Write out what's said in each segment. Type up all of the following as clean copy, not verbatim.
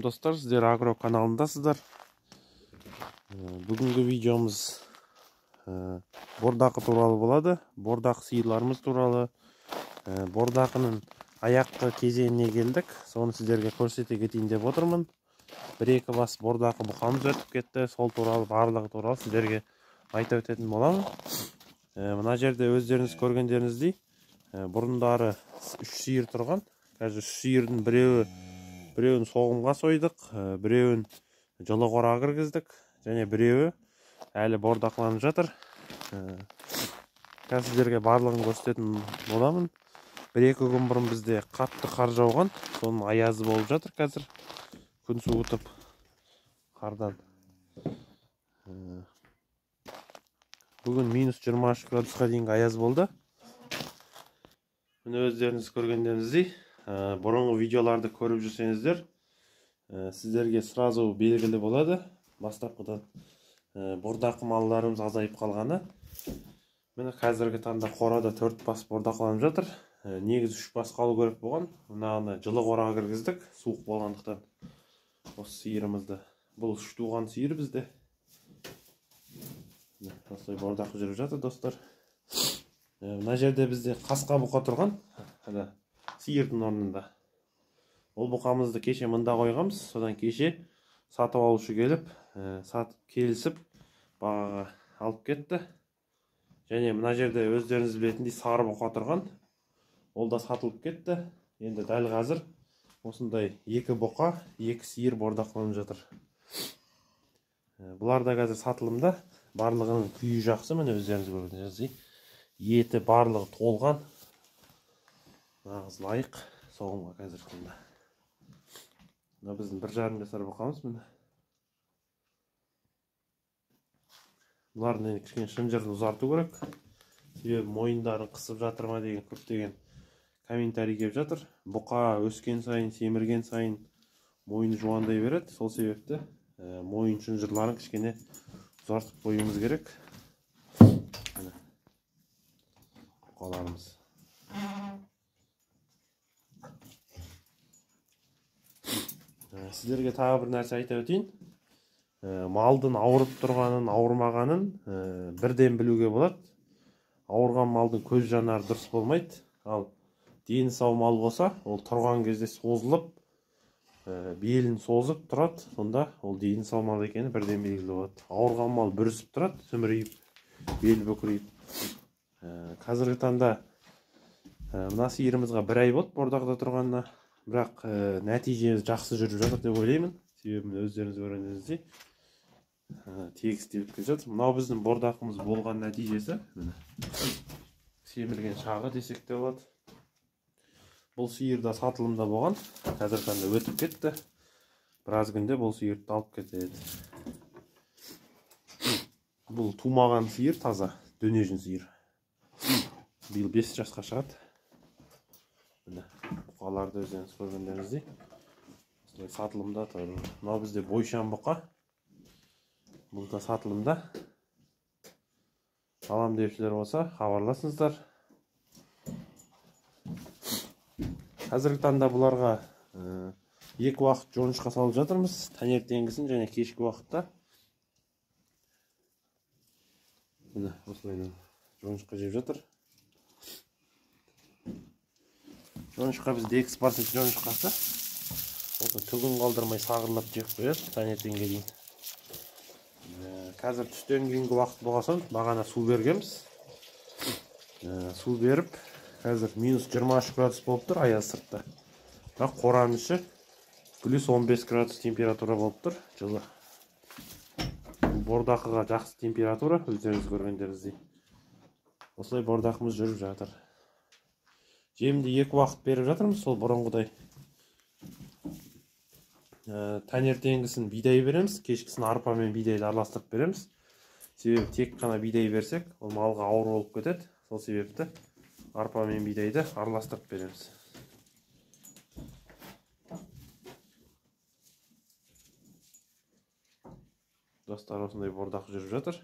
Достар, сіздер Агро каналындасыздар. Бүгінгі видеомыз бордақы туралы болады. Бордақы сиырларымыз туралы. Бордақының аяққы кезеңіне келдік. Соны сіздерге көрсете кетейін деп отырмын. Бір-екі бас бордақы бұқамыз өтіп кетті. Сол туралы, барлығы туралы сіздерге айта өтетін боламын. Мына жерде өздеріңіз көргендеріңіздей бұрындары 3 сиыр тұрған. Қазір 3 сиырдың біреуін соғымға сойдық, біреуін жылы қораға кіргіздік, және біреуі әлі бордақланып жатыр. Қазір сіздерге барлығын көрсететін боламын. 1-2 күн бұрын бізде қатты қар жауған, соның аязы болып жатыр қазір. Күн суытып қардан. Бүгін минус 23 градусқа дейінгі аяз болды. Міне өздеріңіз көргендеріңіздей, бұрынғы видеоларды көріп жүрсеңіздер, сіздерге сразу белгілі болады. Бастапқыдан бордақы малдарымыз азайып қалғаны. Міне қазіргі таңда қорада 4 бас бордақыланып жатыр. Негізі 3 бас қалу керек болған. Мынаны жылы қораға кіргіздік, суық болғандықтан. Осы сиырымызды. Бұл 3 туған сиыр бізде. Осылай бордақы жүріп жатыр, достар. Мына жерде бізде қасқа бұқа тұрған. Сиырдың орнында. Ол бұқамызды кеше мында қойғамыз. Содан кеше сатып алушы келіп, келісіп бағаға алып кетті. Және мына жерде өздеріңіз білетіндей сары бұқа тұрған. Ол да сатылып кетті. Енді дәл қазір осындай 2 бұқа, 2 сиыр бордақланып жатыр. Бұлар да қазір сатылымда. Барлығының күйі жақсы, міне өздеріңіз көргендеріңіздей. Еті барлығы толған. Нағыз лайық соғымға қазір қында. Мына біздің 1,5 жасар бұқамыз міне. Бұлардың кішкене шынжырын ұзарту керек. Себебі мойындарын қысып жатыр ма деген көптеген комментарий келіп жатыр. Бұқа өскен сайын, семірген сайын мойны жуандай береді. Сол себепті мойын шынжырларын кішкене ұзартып қоюымыз керек. Бұқаларымыз. Сіздерге тағы бір нәрсе айта өтейін. Малдың ауырып тұрғанын, ауырмағанын бірден білуге болады. Ауырған малдың көз жанары дұрыс болмайды. Ал дені сау мал болса, ол тұрған кезде созылып, белін созып тұрады. Сонда ол дені сау мал екені бірден белгілі болады. Ауырған мал бүрісіп тұрады, сүмірейіп, бел бүкірейіп. Қазіргі таңда мына сиырымызға 1 ай болды бордақыда тұрғанына. Бірақ нәтижеміз жақсы жүріп жатыр деп ойлаймын. Себебі өздеріңіз көргендеріңіздей тегістеліп келе жатыр. Мынау біздің бордақымыз болған нәтижесі. Семірген шағы десек те болады. Бұл сиырда сатылымда болған. Қазіргі таңда өтіп кетті. Біраз күнде бұл сиырды алып кетеді. Бұл тумаған сиыр таза, дөнежін сиыр. Биыл 5 жасқа шығады. Бұқаларды өздеріңіз көргендеріңіздей сатылымда тұр. Мынау бізде бойшан бұқа. Бұл да сатылымда. Алам депшілер болса хабарласыңыздар. Қазіргі таңда бұларға 2 уақыт жоңышқа салып жатырмыз. Таңертеңгісін және кешкі уақытта. Міне осылай жоңышқа жеп жатыр. Жоңышқа бізде экспорт жоңышқасы. Түгін қалдырмай сағырлап жеп қояды таңертеңге дейін. Қазір түстен кейінгі уақыт болған бағана су бергенбіз. Су беріп, қазір минус 23 градус болып тұр аяз сыртта. Бірақ қораның іші плюс 15 градус температура болып тұр. Жылы. Бордақыға жақсы температура, өздеріңіз көргендеріңіздей. Осылай бордақымыз жүріп жатыр. Жемді 2 уақыт беріп жатырмыз, сол бұрынғыдай. Таңертеңгісін бидай береміз, кешкісін арпа мен бидайды араластырып береміз. Себебі тек қана бидай берсек, ол малға ауыр болып кетеді. Сол себепті арпа мен бидайды араластырып береміз. Достар, осындай бордақ жүріп жатыр.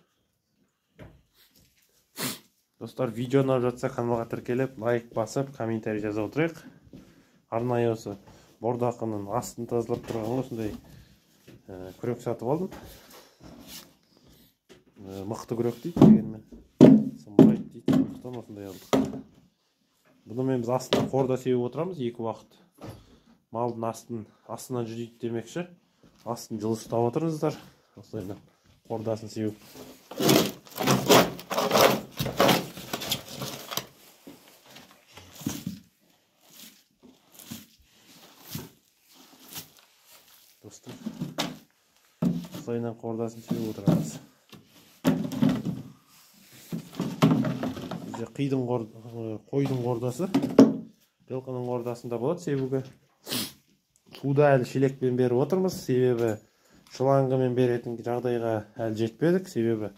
Достар, видеоны алып жатса каналға тіркеліп, лайк басып, комментарий жаза отырайық. Арнайы осы бордақының астын тазалап тұрғанға осындай күрек сатып алдым. Мықты күрек дейді, дегенмен сынбайды дейді, сондықтан осындай алдық. Бұнымен біз астына қорда сеуіп отырамыз екі уақыт. Малдың астынан жүдейді демекші. Астын жылы ұстап отырыңыздар. Осылайдан қордасын сеуіп. Достар, осылайдан қордасын сеуіп отырамыз. Бізде қойдың қордасы, жылқының қордасында болады себуге. Суда әлі шелекпен беріп отырмыз, себебі шлангымен беретін жағдайға әлі жетпедік, себебі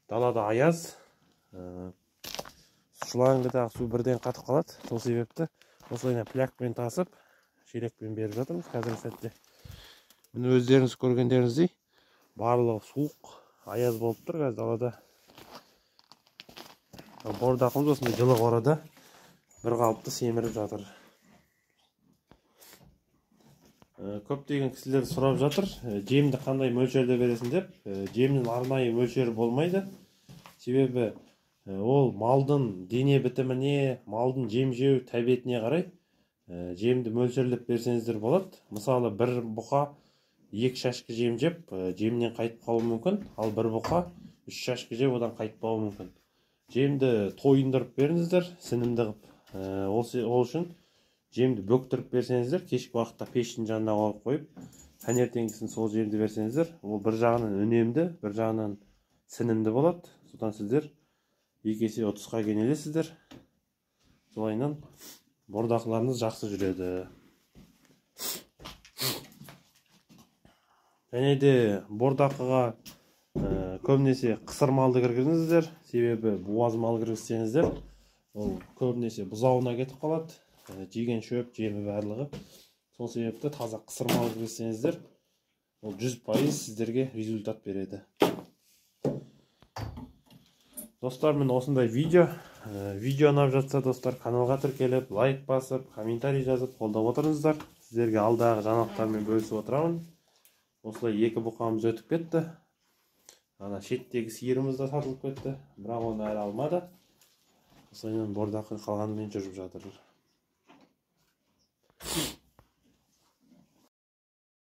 далада аяз, шлангыдағы су бірден қатып қалады. Сол себепті осылайынан плякпен тасып шелекпен беріп жатырмыз қазіргі сәтте. Міне өздеріңіз көргендеріңіздей барлығы суық, аяз болып тұр қазір далада. Бордақымыз осындай жылы қорада бір қалыпты семіріп жатыр. Көптеген кісілер сұрап жатыр, жемді қандай мөлшерде бересің деп. Жемнің арнайы мөлшері болмайды. Себебі ол малдың дене бітіміне, малдың жем жеу тәбетіне қарай жемді мөлшерлеп берсеңіздер болады. Мысалы, бір бұқа 2 шашкі жем жеп, жемнен қайтып қалуы мүмкін, ал бір бұқа 3 шашкі жеп, одан қайтпауы мүмкін. Жемді тойындырып беріңіздер, сінімді қып. Ол үшін жемді бөктіріп берсеңіздер, кешкі уақытта пештің жанына қойып, таңертеңгісін сол жемді берсеңіздер, ол бір жағынан үнемді, бір жағынан сінімді болады. Содан сіздер 2 есе ұтысқа кенелесіздер. Солайынан бордақыларыңыз жақсы жүреді. Және де бордақыға көбінесе қысыр малды кіргізіңіздер, себебі буаз мал кіргізсеңіздер, ол көбінесе бұзауына кетіп қалады. Жеген шөп, жемі барлығы. Сол себепті таза қысыр мал кіргізсеңіздер, ол 100% сіздерге результат береді. Достар, мен осындай видео ұнап жатса, достар, каналға тіркеліп, лайк басып, комментарий жазып, қолдап отырыңыздар. Сіздерге алдағы жаңалықтармен бөлісіп отырамын. Осылай 2 бұқамыз өтіп кетті. Ана шеттегі сиырымыз да сатылып кетті, бірақ оны әлі алмады. Осылайынан бордақы қалғанымен жүріп жатыр.